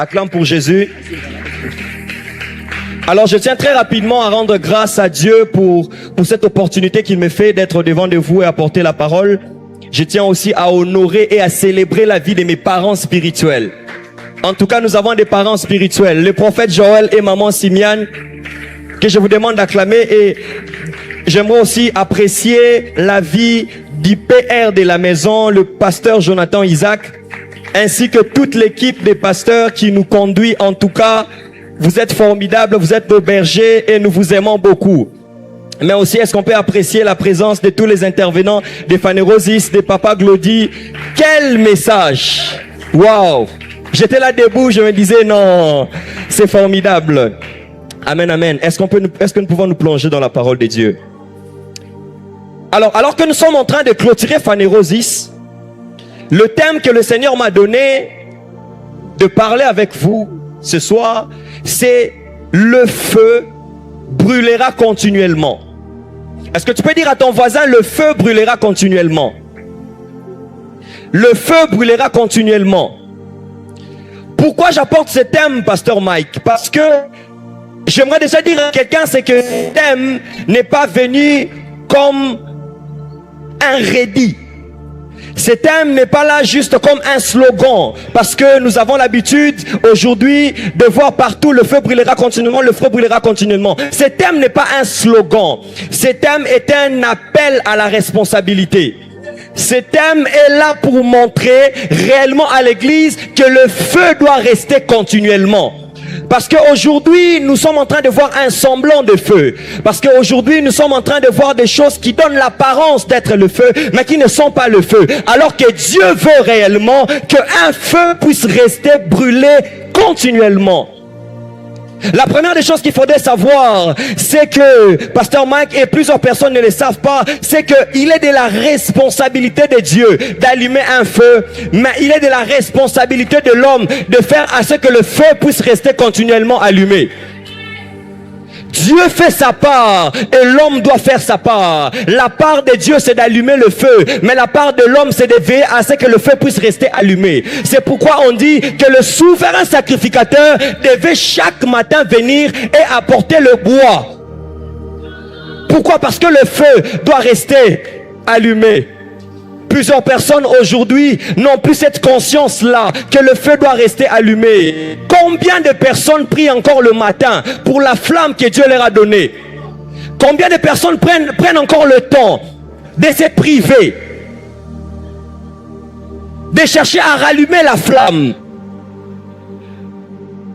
Acclame pour Jésus. Alors je tiens très rapidement à rendre grâce à Dieu pour cette opportunité qu'il me fait d'être devant de vous et apporter la parole. Je tiens aussi à honorer et à célébrer la vie de mes parents spirituels. En tout cas, nous avons des parents spirituels, le prophète Joël et maman Simiane, que je vous demande d'acclamer. Et j'aimerais aussi apprécier la vie du PR de la maison, le pasteur Jonathan Isaac, ainsi que toute l'équipe des pasteurs qui nous conduit. En tout cas, vous êtes formidables, vous êtes nos bergers et nous vous aimons beaucoup. Mais aussi, est-ce qu'on peut apprécier la présence de tous les intervenants, des Phanérosis, des Papa Glody? Quel message! Waouh! J'étais là debout, je me disais non, c'est formidable. Amen, amen. Est-ce que nous pouvons nous plonger dans la parole de Dieu? Alors que nous sommes en train de clôturer Phanérosis, le thème que le Seigneur m'a donné de parler avec vous ce soir, c'est le feu brûlera continuellement. Est-ce que tu peux dire à ton voisin, le feu brûlera continuellement? Le feu brûlera continuellement. Pourquoi j'apporte ce thème, Pasteur Mike? Parce que j'aimerais déjà dire à quelqu'un, c'est que ce thème n'est pas venu comme un rédit. Ce thème n'est pas là juste comme un slogan, parce que nous avons l'habitude aujourd'hui de voir partout le feu brûlera continuellement, le feu brûlera continuellement. Ce thème n'est pas un slogan. Ce thème est un appel à la responsabilité. Ce thème est là pour montrer réellement à l'église que le feu doit rester continuellement. Parce qu'aujourd'hui, nous sommes en train de voir un semblant de feu. Parce qu'aujourd'hui, nous sommes en train de voir des choses qui donnent l'apparence d'être le feu, mais qui ne sont pas le feu. Alors que Dieu veut réellement qu'un feu puisse rester brûlé continuellement. La première des choses qu'il faudrait savoir, c'est que Pasteur Mike et plusieurs personnes ne le savent pas, c'est qu'il est de la responsabilité de Dieu d'allumer un feu, mais il est de la responsabilité de l'homme de faire à ce que le feu puisse rester continuellement allumé. Dieu fait sa part et l'homme doit faire sa part. La part de Dieu, c'est d'allumer le feu, mais la part de l'homme, c'est de veiller à ce que le feu puisse rester allumé. C'est pourquoi on dit que le souverain sacrificateur devait chaque matin venir et apporter le bois. Pourquoi? Parce que le feu doit rester allumé. Plusieurs personnes aujourd'hui n'ont plus cette conscience-là que le feu doit rester allumé. Combien de personnes prient encore le matin pour la flamme que Dieu leur a donnée? Combien de personnes prennent encore le temps de se priver, de chercher à rallumer la flamme?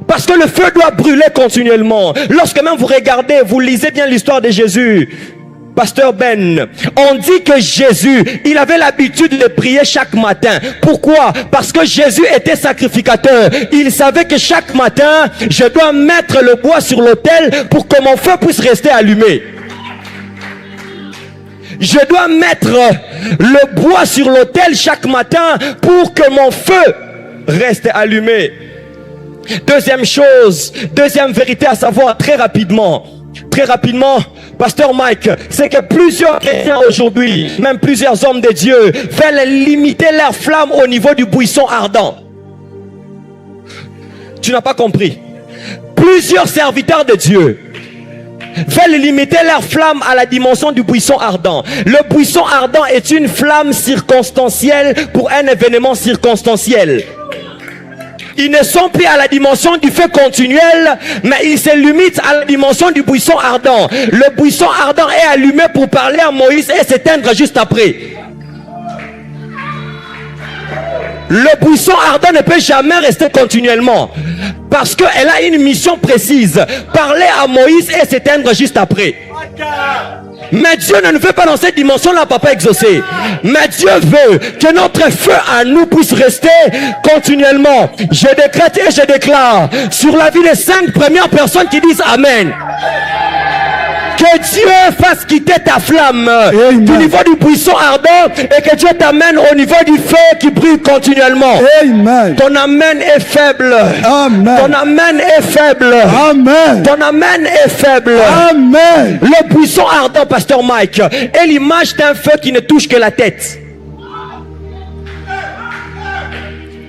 Parce que le feu doit brûler continuellement. Lorsque même vous regardez, vous lisez bien l'histoire de Jésus, Pasteur Ben, on dit que Jésus, il avait l'habitude de prier chaque matin. Pourquoi? Parce que Jésus était sacrificateur. Il savait que chaque matin, je dois mettre le bois sur l'autel pour que mon feu puisse rester allumé. Je dois mettre le bois sur l'autel chaque matin pour que mon feu reste allumé. Deuxième chose, deuxième vérité à savoir très rapidement, Pasteur Mike, c'est que plusieurs chrétiens aujourd'hui, même plusieurs hommes de Dieu, veulent limiter leur flamme au niveau du buisson ardent. Tu n'as pas compris. Plusieurs serviteurs de Dieu veulent limiter leur flamme à la dimension du buisson ardent. Le buisson ardent est une flamme circonstancielle pour un événement circonstanciel. Ils ne sont plus à la dimension du feu continuel, mais ils se limitent à la dimension du buisson ardent. Le buisson ardent est allumé pour parler à Moïse et s'éteindre juste après. Le buisson ardent ne peut jamais rester continuellement, parce qu'elle a une mission précise, parler à Moïse et s'éteindre juste après. Mais Dieu ne nous fait pas dans cette dimension-là, papa exaucé. Mais Dieu veut que notre feu à nous puisse rester continuellement. Je décrète et je déclare sur la vie des 5 premières personnes qui disent Amen. Que Dieu fasse quitter ta flamme du niveau du buisson ardent et que Dieu t'amène au niveau du feu qui brûle continuellement. Amen. Ton amen est faible. Amen. Ton amen est faible. Amen. Ton amen est faible. Amen. Le buisson ardent, Pasteur Mike, est l'image d'un feu qui ne touche que la tête.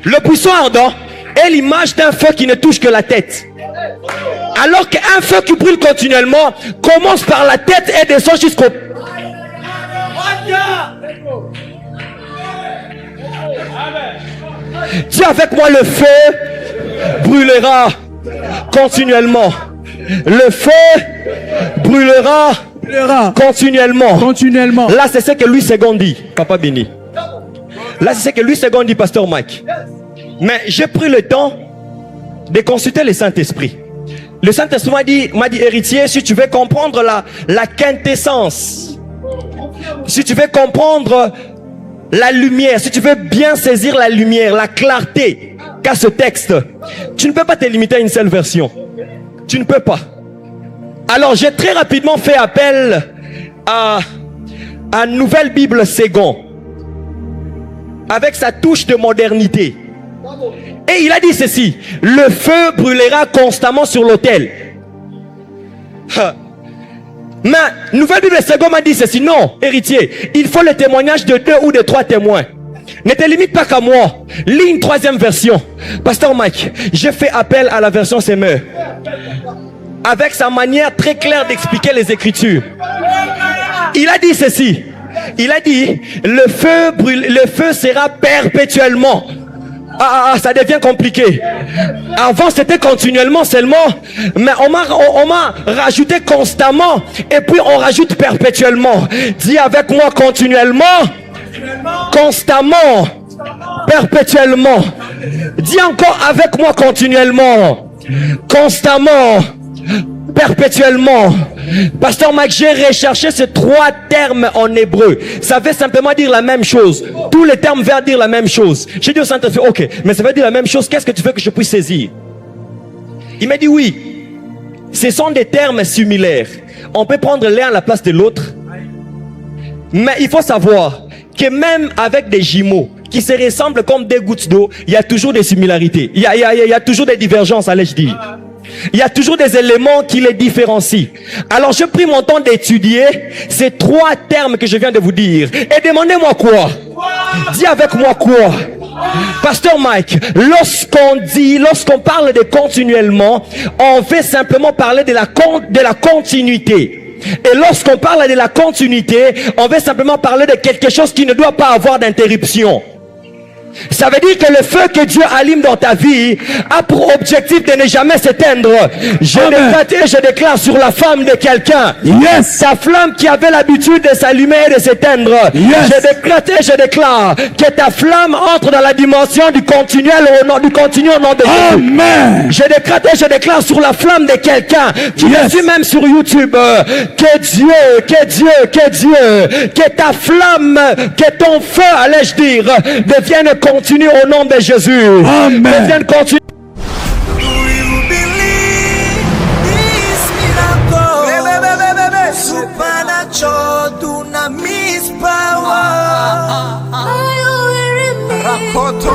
Le buisson ardent est l'image d'un feu qui ne touche que la tête. Alors qu'un feu qui brûle continuellement commence par la tête et descend jusqu'au... Dis avec moi, le feu brûlera continuellement. Le feu brûlera continuellement. Là, c'est ce que Louis II dit, Papa Béni. Là, c'est ce que Louis II dit, Pasteur Mike. Mais j'ai pris le temps de consulter le Saint-Esprit. Le Saint-Esprit m'a dit, héritier, si tu veux comprendre la quintessence, si tu veux comprendre la lumière, si tu veux bien saisir la lumière, la clarté qu'a ce texte, tu ne peux pas te limiter à une seule version. Tu ne peux pas. Alors j'ai très rapidement fait appel à Nouvelle Bible Second, avec sa touche de modernité. Et il a dit ceci: le feu brûlera constamment sur l'autel. Mais Nouvelle Bible Second m'a dit ceci: non, héritier, il faut le témoignage de 2 ou de 3 témoins. Ne te limite pas qu'à moi. Lis une 3e version. Pasteur Mike, j'ai fait appel à la version Semeur, avec sa manière très claire d'expliquer les Écritures. Il a dit ceci. Il a dit, le feu sera perpétuellement. Ça devient compliqué. Avant c'était continuellement seulement, mais on m'a rajouté constamment, et puis on rajoute perpétuellement. Dis avec moi: continuellement, constamment, perpétuellement. Dis encore avec moi: continuellement, constamment, perpétuellement. Pasteur Mike, j'ai recherché ces 3 termes en hébreu. Ça veut simplement dire la même chose. Tous les termes veulent dire la même chose. J'ai dit au Saint-Esprit: ok, mais ça veut dire la même chose. Qu'est-ce que tu veux que je puisse saisir? Il m'a dit oui. Ce sont des termes similaires. On peut prendre l'un à la place de l'autre. Mais il faut savoir que même avec des jumeaux qui se ressemblent comme des gouttes d'eau, il y a toujours des similarités. Il y a toujours des divergences, allez-je dire. Il y a toujours des éléments qui les différencient. Alors j'ai pris mon temps d'étudier ces 3 termes que je viens de vous dire. Et demandez-moi quoi? Dis avec moi quoi? Pasteur Mike, lorsqu'on parle de continuellement, on veut simplement parler de la continuité. Et lorsqu'on parle de la continuité, on veut simplement parler de quelque chose qui ne doit pas avoir d'interruption. Ça veut dire que le feu que Dieu allume dans ta vie a pour objectif de ne jamais s'éteindre. Je déclare sur la flamme de quelqu'un, yes, ta flamme qui avait l'habitude de s'allumer et de s'éteindre, yes, je déclare que ta flamme entre dans la dimension du continuel au nom de Jésus. Amen. Je déclare sur la flamme de quelqu'un qui me suit même sur YouTube, que ta flamme, que ton feu, allais-je dire, devienne continue au nom de Jésus. Amen. Devienne continue. Do you believe this miracle? Supernatural dunamis power. Rakoto.